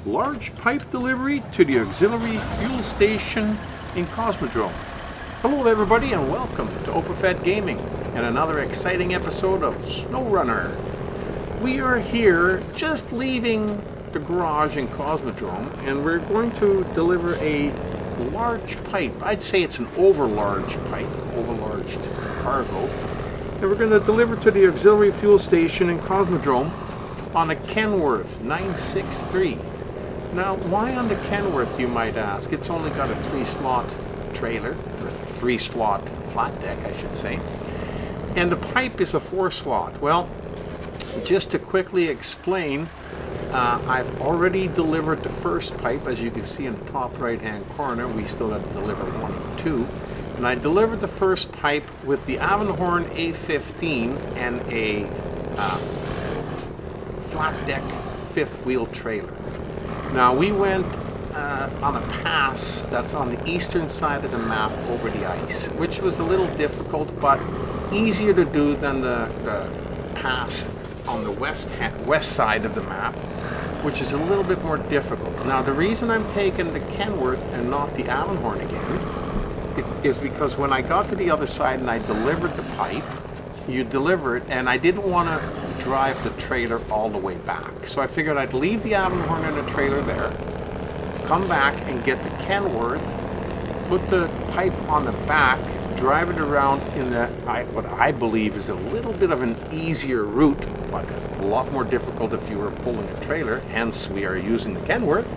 large pipe delivery to the auxiliary fuel station in Cosmodrome. Hello everybody and welcome to OpenFed Gaming and another exciting episode of SnowRunner. We are here just leaving the garage in Cosmodrome and we're going to deliver a large pipe. I'd say it's an overlarge pipe, overlarge cargo. And we're going to deliver to the auxiliary fuel station in Cosmodrome on a Kenworth 963. Now, why on the Kenworth, you might ask? It's only got a 3-slot trailer, or 3-slot flat deck, I should say. And the pipe is a 4-slot. Well, just to quickly explain, I've already delivered the first pipe, as you can see in the top right-hand corner. We still have to deliver 1 and 2. And I delivered the first pipe with the Avonhorn A15 and a flat deck 5th wheel trailer. Now we went on a pass that's on the eastern side of the map over the ice, which was a little difficult, but easier to do than the pass on the west side of the map, which is a little bit more difficult. Now the reason I'm taking the Kenworth and not the Avonhorn again is because when I got to the other side and I delivered the pipe, you deliver it, and I didn't want to drive the trailer all the way back. So I figured I'd leave the Avonhorn in the trailer there, come back and get the Kenworth, put the pipe on the back, drive it around in what I believe is a little bit of an easier route, but a lot more difficult if you were pulling a trailer, hence we are using the Kenworth.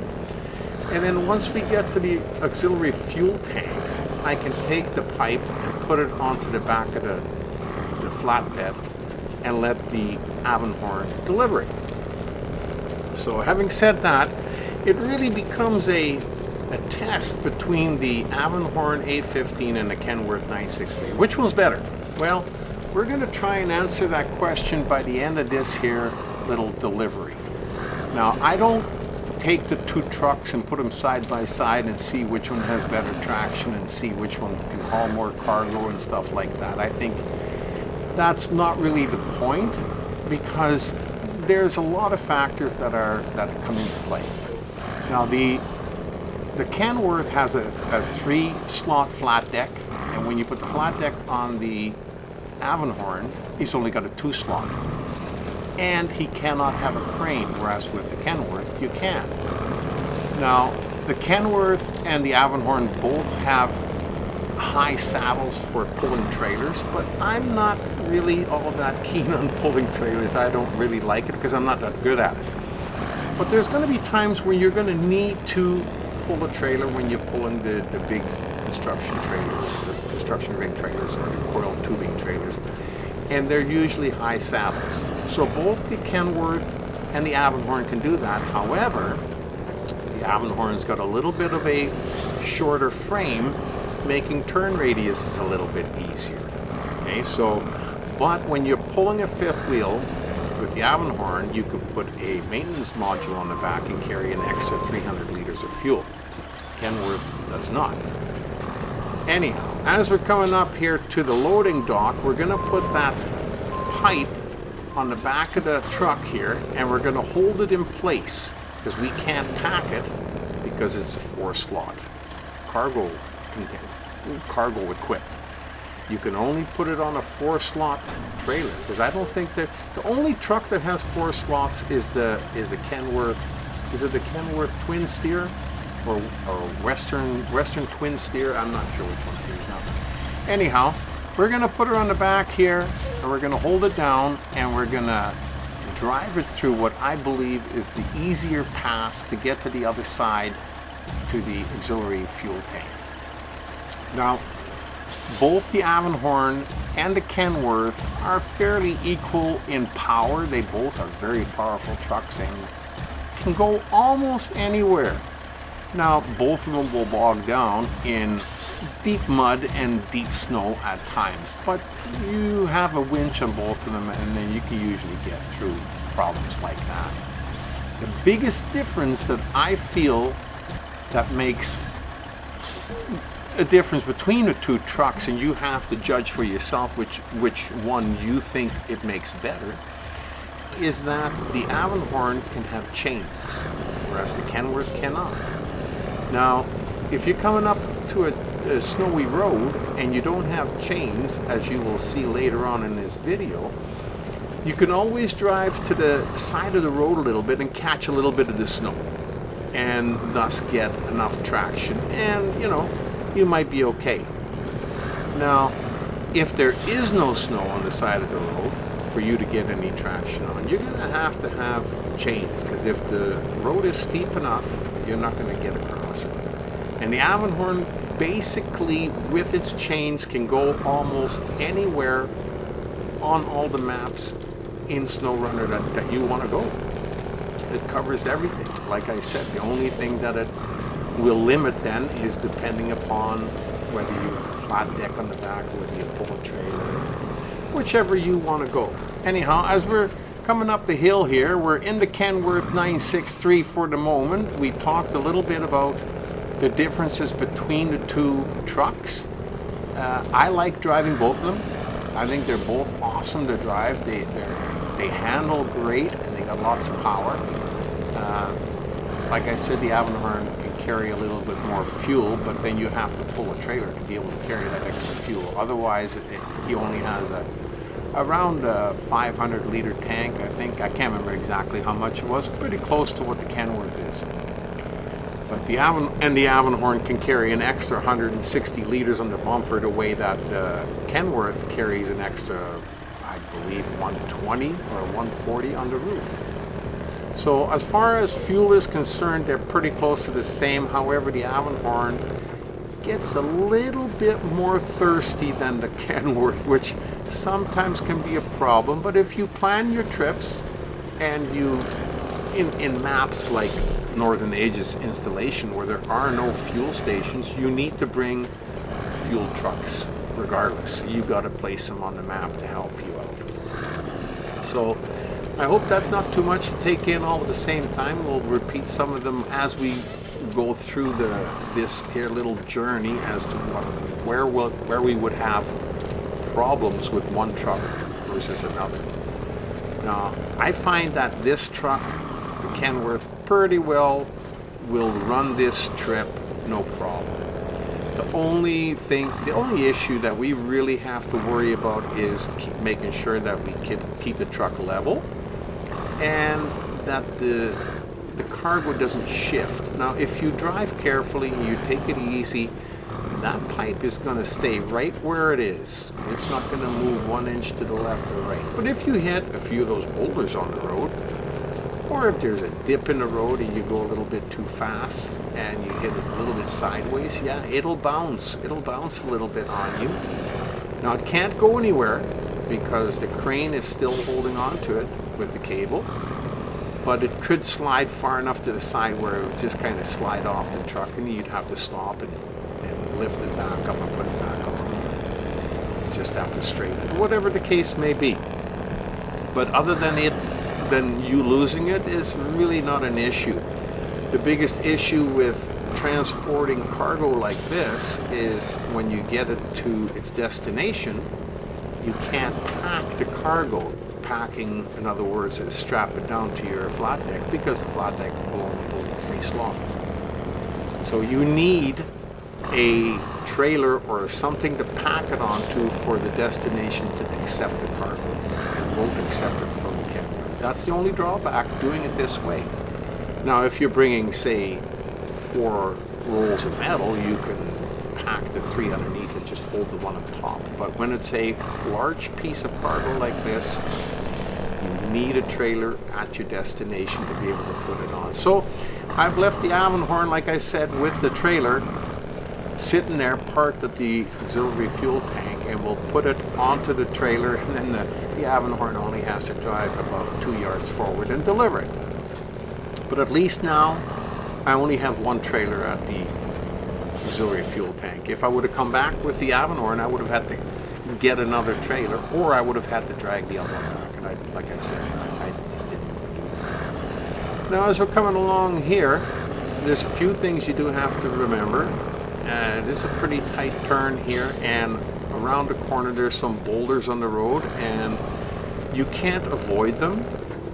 And then once we get to the auxiliary fuel tank, I can take the pipe and put it onto the back of the flatbed and let the Avonhorn deliver it. So having said that, it really becomes a test between the Avonhorn A15 and the Kenworth 963. Which one's better? Well, we're going to try and answer that question by the end of this here little delivery. Now, I don't take the two trucks and put them side by side and see which one has better traction and see which one can haul more cargo and stuff like that. I think that's not really the point, because there's a lot of factors that come into play. Now the Kenworth has a 3-slot flat deck, and when you put the flat deck on the Avonhorn, he's only got a 2-slot. And he cannot have a crane, whereas with the Kenworth, you can. Now, the Kenworth and the Avonhorn both have high saddles for pulling trailers, but I'm not really all that keen on pulling trailers. I don't really like it because I'm not that good at it. But there's going to be times where you're going to need to pull a trailer when you're pulling the big construction trailers, the construction rig trailers, or the coiled tubing trailers. And they're usually high saddles. So both the Kenworth and the Avonhorn can do that. However, the Avonhorn's got a little bit of a shorter frame, making turn radius a little bit easier. Okay, so, but when you're pulling a 5th wheel with the Avonhorn, you could put a maintenance module on the back and carry an extra 300 liters of fuel. Kenworth does not. Anyhow, as we're coming up here to the loading dock, we're going to put that pipe on the back of the truck here, and we're going to hold it in place because we can't pack it because it's a 4-slot cargo equipment. You can only put it on a 4-slot trailer, because I don't think that the only truck that has 4 slots is the Kenworth. Is it the Kenworth twin steer? Or Western twin steer? I'm not sure which one it is now. Anyhow, we're going to put her on the back here, and we're going to hold it down, and we're going to drive it through what I believe is the easier pass to get to the other side to the auxiliary fuel tank. Now, both the Avonhorn and the Kenworth are fairly equal in power. They both are very powerful trucks and can go almost anywhere. Now, both of them will bog down in deep mud and deep snow at times, but you have a winch on both of them and then you can usually get through problems like that. The biggest difference that I feel that makes a difference between the two trucks, and you have to judge for yourself which one you think it makes better, is that the Avonhorn can have chains. whereas the Kenworth cannot. Now, if you're coming up to a snowy road and you don't have chains, as you will see later on in this video, you can always drive to the side of the road a little bit and catch a little bit of the snow, and thus get enough traction, and you know, you might be okay. Now, if there is no snow on the side of the road for you to get any traction on, you're going to have chains, because if the road is steep enough, you're not going to get across it. And the Avonhorn, basically with its chains, can go almost anywhere on all the maps in SnowRunner that you want to go. It covers everything. Like I said, the only thing that it will limit then is depending upon whether you have a flat deck on the back, or whether you pull a trailer, whichever you want to go. Anyhow, as we're coming up the hill here, we're in the Kenworth 963 for the moment. We talked a little bit about the differences between the two trucks. I like driving both of them. I think they're both awesome to drive. They handle great, and they got lots of power. Like I said, the Avonhorn can carry a little bit more fuel, but then you have to pull a trailer to be able to carry that extra fuel. Otherwise, he only has around a 500-liter tank, I think. I can't remember exactly how much it was. Pretty close to what the Kenworth is. But the Avonhorn can carry an extra 160 liters on the bumper, the way that Kenworth carries an extra, I believe, 120 or 140 on the roof. So as far as fuel is concerned, they're pretty close to the same. However, the Avonhorn gets a little bit more thirsty than the Kenworth, which sometimes can be a problem. But if you plan your trips, and you, in maps like Northern Ages installation, where there are no fuel stations, you need to bring fuel trucks regardless. You got to place them on the map to help you out. So I hope that's not too much to take in all at the same time. We'll repeat some of them as we go through this here little journey as to where we would have problems with one truck versus another. Now, I find that this truck, the Kenworth, pretty well will run this trip no problem. The only issue that we really have to worry about is making sure that we keep the truck level, and that the cargo doesn't shift. Now, if you drive carefully and you take it easy, that pipe is going to stay right where it is. It's not going to move 1 inch to the left or right. But if you hit a few of those boulders on the road, or if there's a dip in the road and you go a little bit too fast and you hit it a little bit sideways, yeah, it'll bounce. It'll bounce a little bit on you. Now, it can't go anywhere because the crane is still holding on to it with the cable, but it could slide far enough to the side where it would just kind of slide off the truck, and you'd have to stop and lift it back up and put it back on. You just have to straighten it, whatever the case may be. But other than you losing it is really not an issue. The biggest issue with transporting cargo like this is when you get it to its destination, you can't pack the cargo. Packing, in other words, is strap it down to your flat deck, because the flat deck will only hold 3 slots. So you need a trailer or something to pack it onto for the destination to accept the cargo, and won't accept it from the Kenworth. That's the only drawback doing it this way. Now, if you're bringing, say, 4 rolls of metal, you can pack the 3 underneath and just hold the one on top. But when it's a large piece of cargo like this, you need a trailer at your destination to be able to put it on. So I've left the Avonhorn, like I said, with the trailer sitting there parked at the auxiliary fuel tank, and we'll put it onto the trailer, and then the Avonhorn only has to drive about 2 yards forward and deliver it. But at least now I only have one trailer at the auxiliary fuel tank. If I would have come back with the Avonhorn, I would have had to get another trailer, or I would have had to drag the other one back. And like I said, I just didn't want to do that. Now, as we're coming along here, there's a few things you do have to remember. This is a pretty tight turn here, and around the corner there's some boulders on the road, and you can't avoid them.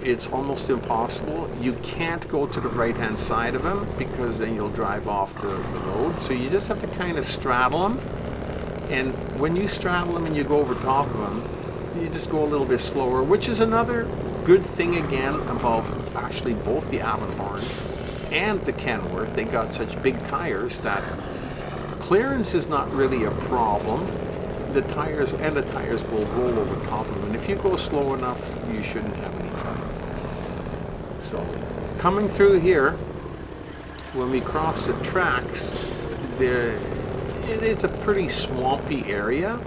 it's almost impossible. You can't go to the right hand side of him because then you'll drive off the road. So you just have to kind of straddle him. And when you straddle him and you go over top of him, you just go a little bit slower, which is another good thing again about actually both the Amur and the Kenworth. They got such big tires that clearance is not really a problem. The tires will roll over top of them, and if you go slow enough, you shouldn't have any trouble. So, coming through here, when we cross the tracks, it's a pretty swampy area,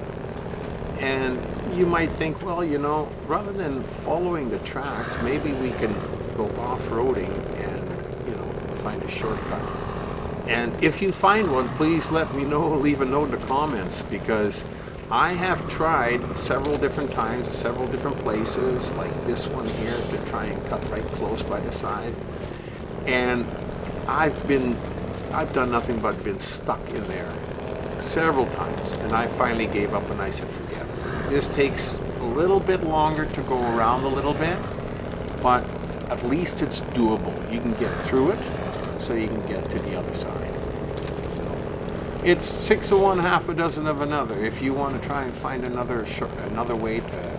and you might think, well, you know, rather than following the tracks, maybe we can go off-roading and, you know, find a shortcut. And if you find one, please let me know, leave a note in the comments, because I have tried several different times, several different places, like this one here, to try and cut right close by the side. And I've done nothing but been stuck in there several times. And I finally gave up and I said, forget it. This takes a little bit longer to go around a little bit, but at least it's doable. You can get through it, so you can get to the other side. It's 6 of one, half a dozen of another. If you want to try and find another way to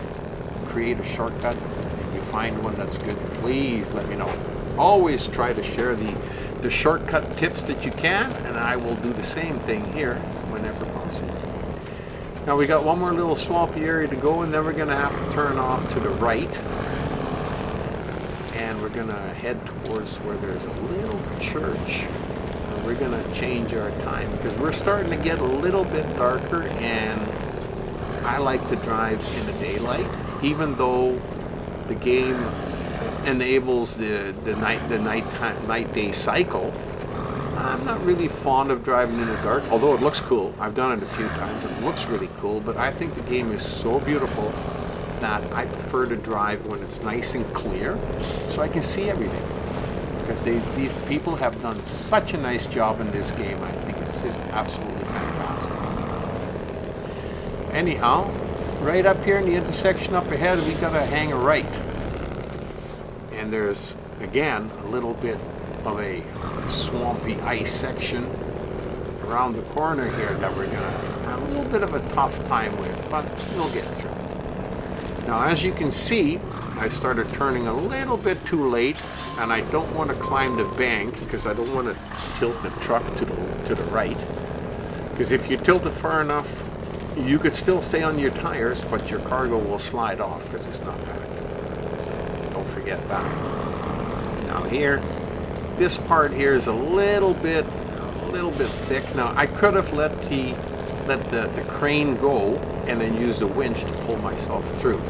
create a shortcut, and you find one that's good, please let me know. Always try to share the shortcut tips that you can, and I will do the same thing here whenever possible. Now we got one more little swampy area to go, and then we're going to have to turn off to the right. And we're going to head towards where there's a little church. We're going to change our time because we're starting to get a little bit darker, and I like to drive in the daylight, even though the game enables the night-day cycle. I'm not really fond of driving in the dark, although it looks cool. I've done it a few times. It looks really cool, but I think the game is so beautiful that I prefer to drive when it's nice and clear so I can see everything. Because these people have done such a nice job in this game. I think it's just absolutely fantastic. Anyhow, right up here in the intersection up ahead, we got to hang a right. And there's, again, a little bit of a swampy ice section around the corner here that we're going to have a little bit of a tough time with, but we'll get through. Now, as you can see, I started turning a little bit too late, and I don't want to climb the bank because I don't want to tilt the truck to the right. Because if you tilt it far enough, you could still stay on your tires, but your cargo will slide off because it's not packed. Don't forget that. Now here, this part here is a little bit thick. Now I could have let the crane go and then use the winch to pull myself through.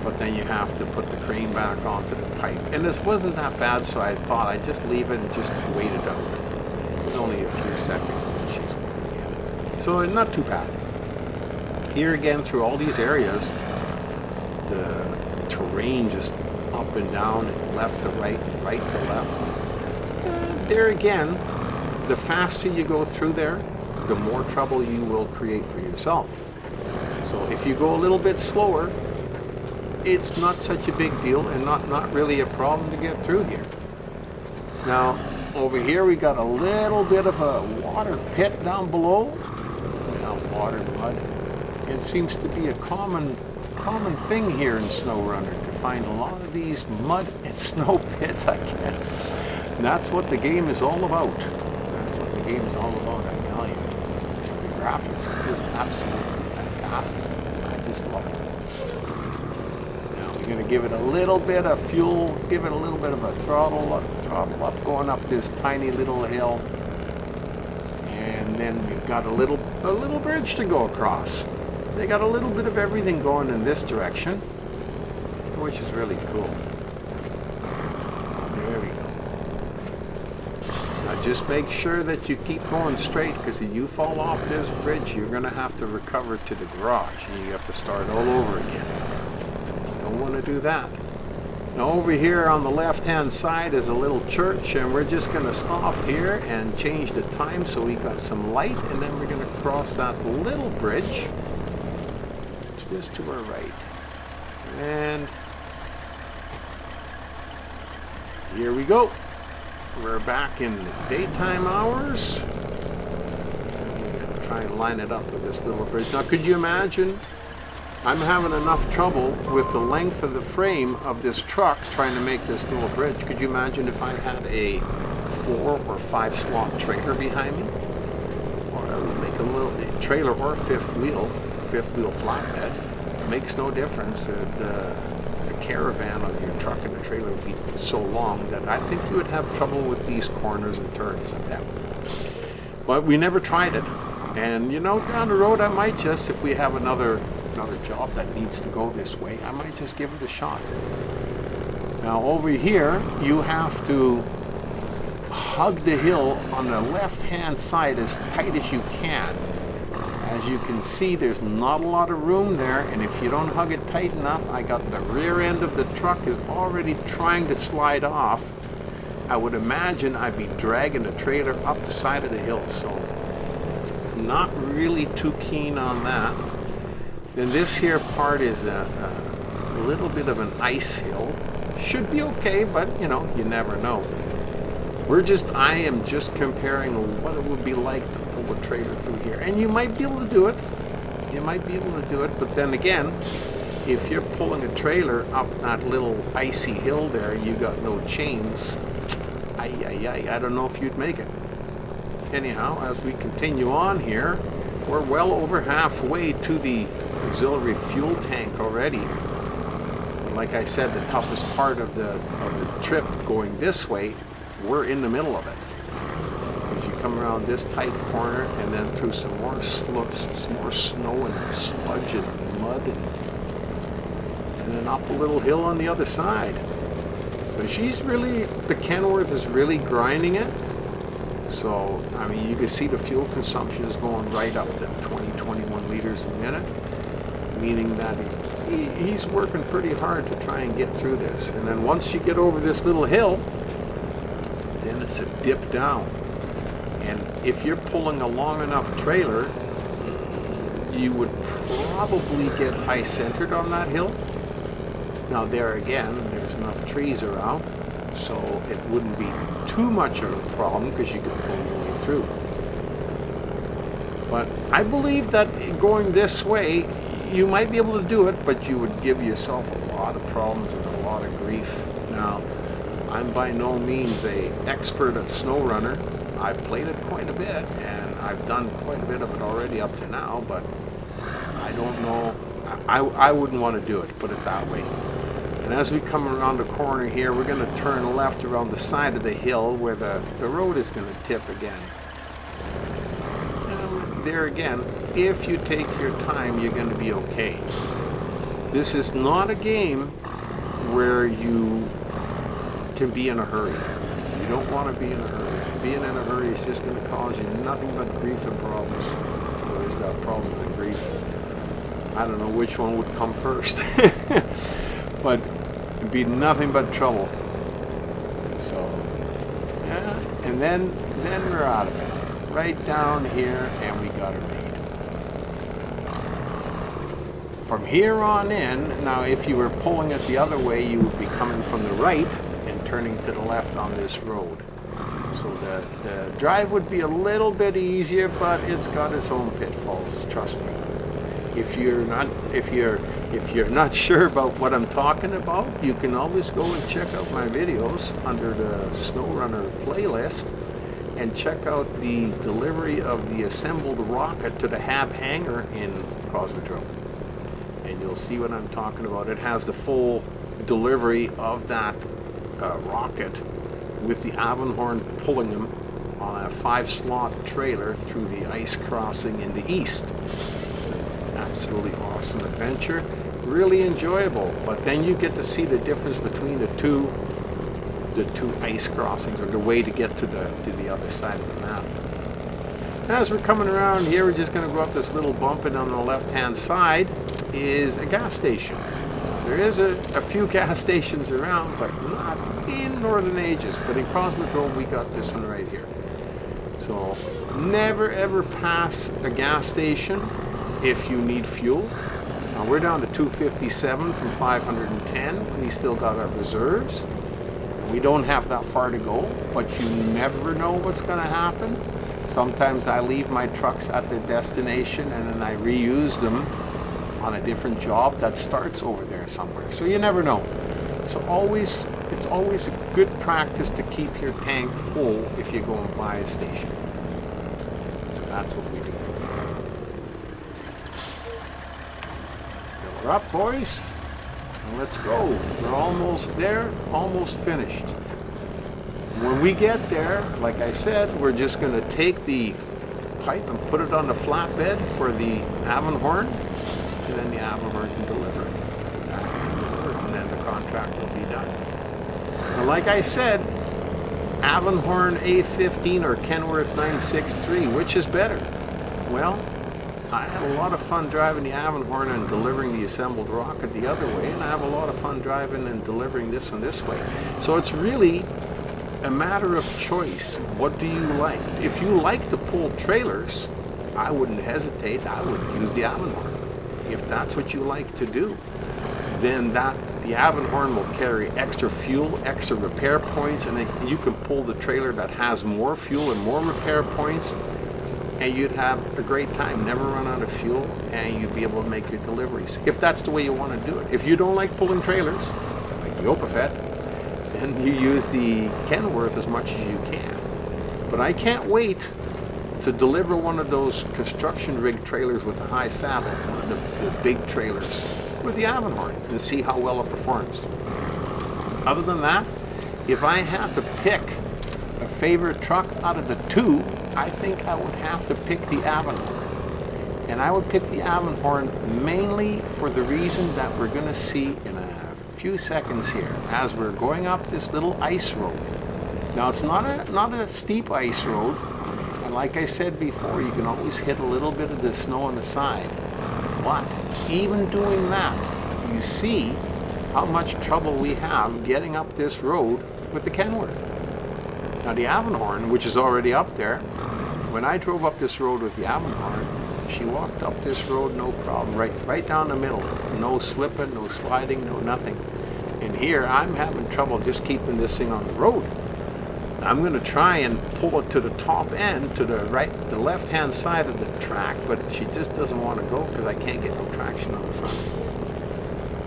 But then you have to put the crane back onto the pipe. And this wasn't that bad, so I thought I'd just leave it and just wait it out. It's only a few seconds and she's going again. So not too bad. Here again, through all these areas, the terrain just up and down, and left to right, right to left. And there again, the faster you go through there, the more trouble you will create for yourself. So if you go a little bit slower, it's not such a big deal and not really a problem to get through here. Now, over here we got a little bit of a water pit down below. Now, water, mud. It seems to be a common thing here in SnowRunner to find a lot of these mud and snow pits, I guess. And that's what the game is all about. That's what the game is all about, I tell you. The graphics are just absolutely fantastic. I just love it. We're going to give it a little bit of fuel, give it a little bit of a throttle up, going up this tiny little hill. And then we've got a little bridge to go across. They got a little bit of everything going in this direction, which is really cool. There we go. Now just make sure that you keep going straight, because if you fall off this bridge, you're going to have to recover to the garage, and you have to start all over again. Don't want to do that. Now over here on the left hand side is a little church, and we're just going to stop here and change the time so we got some light, and then we're going to cross that little bridge just to our right. And Here we go. We're back in the daytime hours. I'm going to try and line it up with this little bridge. Now, could you imagine? I'm having enough trouble with the length of the frame of this truck trying to make this little bridge. Could you imagine if I had a 4 or 5 slot trailer behind me? Or I would make a little trailer or fifth wheel flatbed. It makes no difference. The caravan of your truck and the trailer would be so long that I think you would have trouble with these corners and turns and that. But we never tried it. And you know, down the road I might just, if we have another job that needs to go this way, I might just give it a shot. Now over here you have to hug the hill on the left hand side as tight as you can. As you can see, there's not a lot of room there, and if you don't hug it tight enough, I got the rear end of the truck is already trying to slide off. I would imagine I'd be dragging the trailer up the side of the hill, so not really too keen on that. Then this here part is a little bit of an ice hill. Should be okay, but you know, you never know. I am just comparing what it would be like to pull a trailer through here. And you might be able to do it. You might be able to do it, but then again, if you're pulling a trailer up that little icy hill there, you got no chains. I don't know if you'd make it. Anyhow, as we continue on here, we're well over halfway to the auxiliary fuel tank already. Like I said, the toughest part of the trip going this way, we're in the middle of it. As you come around this tight corner and then through some more snow and sludge and mud, and then up a little hill on the other side. So the Kenworth is really grinding it. So, I mean, you can see the fuel consumption is going right up to 20-21 liters a minute, meaning that he's working pretty hard to try and get through this. And then once you get over this little hill, then it's a dip down. And if you're pulling a long enough trailer, you would probably get high-centered on that hill. Now there again, there's enough trees around, so it wouldn't be too much of a problem because you could pull your way through. But I believe that going this way, you might be able to do it, but you would give yourself a lot of problems and a lot of grief. Now, I'm by no means an expert at SnowRunner. I've played it quite a bit, and I've done quite a bit of it already up to now, but I don't know. I wouldn't want to do it, put it that way. And as we come around the corner here, we're going to turn left around the side of the hill where the road is going to tip again. And there again, if you take your time, you're going to be okay. This is not a game where you can be in a hurry. You don't want to be in a hurry. Being in a hurry is just going to cause you nothing but grief and problems. Always got problems and grief. I don't know which one would come first. But it'd be nothing but trouble. So, yeah, and then we're out of it. Right down here, and we got it made. From here on in, now if you were pulling it the other way, you would be coming from the right and turning to the left on this road. So the drive would be a little bit easier, but it's got its own pitfalls, trust me. If you're not sure about what I'm talking about, you can always go and check out my videos under the SnowRunner playlist and check out the delivery of the assembled rocket to the Hab hangar in Cosmodrome. And you'll see what I'm talking about. It has the full delivery of that rocket with the Avonhorn pulling them on a 5-slot trailer through the ice crossing in the east. Absolutely awesome adventure, really enjoyable. But then you get to see the difference between the two ice crossings, or the way to get to the other side of the map. As we're coming around here, we're just going to go up this little bump, and on the left-hand side is a gas station. There is a few gas stations around, but not in Northern Ages. But in Cosmodrome, we got this one right here. So never ever pass a gas station if you need fuel. Now we're down to 257 from 510. We still got our reserves. We don't have that far to go, but you never know what's going to happen. Sometimes I leave my trucks at their destination and then I reuse them on a different job that starts over there somewhere. So you never know. So it's always a good practice to keep your tank full if you go and buy a station. So that's what we do. Fill her up, boys. And let's go. We're almost there, almost finished. When we get there, like I said, we're just going to take the pipe and put it on the flatbed for the Avonhorn, and then the Avonhorn can deliver it. And then the contract will be done. Now, like I said, Avonhorn A15 or Kenworth 963, which is better? Well, I had a lot of fun driving the Avonhorn and delivering the assembled rocket the other way, and I have a lot of fun driving and delivering this one this way. So it's really a matter of choice. What do you like? If you like to pull trailers, I wouldn't hesitate. I would use the Avonhorn. If that's what you like to do, then the Avonhorn will carry extra fuel, extra repair points, and then you can pull the trailer that has more fuel and more repair points, and you'd have a great time, never run out of fuel, and you'd be able to make your deliveries, if that's the way you want to do it. If you don't like pulling trailers, like the Opafet, then you use the Kenworth as much as you can. But I can't wait to deliver one of those construction rig trailers with a high saddle, one of the big trailers, with the Avonhorn, and see how well it performs. Other than that, if I had to pick a favorite truck out of the two, I think I would have to pick the Avonhorn. And I would pick the Avonhorn mainly for the reason that we're going to see in a few seconds here as we're going up this little ice road. Now, it's not a steep ice road, and like I said before, you can always hit a little bit of the snow on the side. But even doing that, you see how much trouble we have getting up this road with the Kenworth. Now, the Avonhorn, which is already up there, when I drove up this road with the Avonhorn, she walked up this road no problem, right down the middle. No slipping, no sliding, no nothing. And here, I'm having trouble just keeping this thing on the road. I'm going to try and pull it to the top end, to the left-hand side of the track, but she just doesn't want to go because I can't get no traction on the front.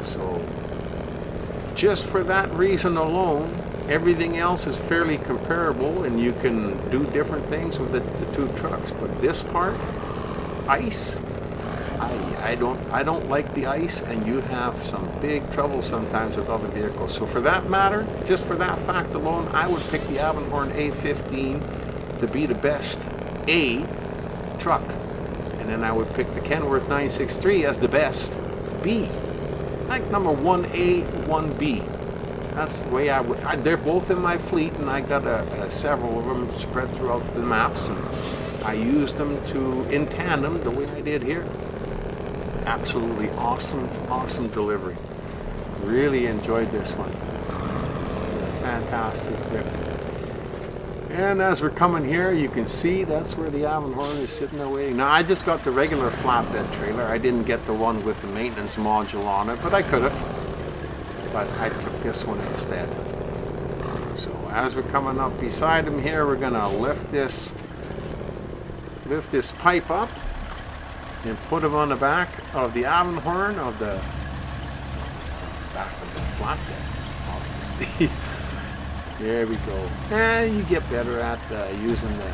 So, just for that reason alone, everything else is fairly comparable, and you can do different things with the two trucks. But this part, ice, I don't like the ice, and you have some big trouble sometimes with other vehicles. So for that matter, just for that fact alone, I would pick the Avonhorn A15 to be the best A truck. And then I would pick the Kenworth 963 as the best B. Like number 1A, 1B. That's the way I would. They're both in my fleet, and I got several of them spread throughout the maps, and I used them in tandem the way I did here. Absolutely awesome delivery. Really enjoyed this one. Fantastic trip. And as we're coming here, you can see that's where the Avonhorn is sitting there waiting. Now, I just got the regular flatbed trailer. I didn't get the one with the maintenance module on it, but I could have. But I took this one instead. So as we're coming up beside him here, we're gonna lift this pipe up and put him on the back of the Avonhorn, of the back of the flatbed, obviously. There we go. And you get better at using the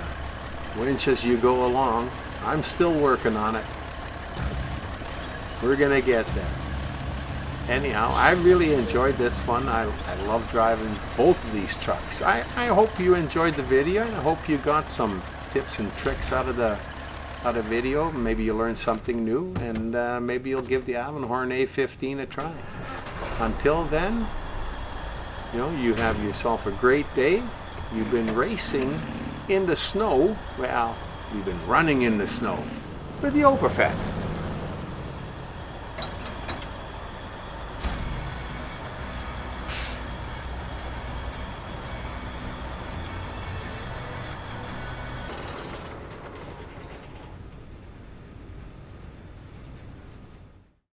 winch as you go along. I'm still working on it. We're gonna get there. Anyhow, I really enjoyed this one. I love driving both of these trucks. I hope you enjoyed the video. I hope you got some tips and tricks out of the video. Maybe you learned something new, and maybe you'll give the Avonhorn A15 a try. Until then, you have yourself a great day. You've been racing in the snow. Well, you've been running in the snow with the Opafet.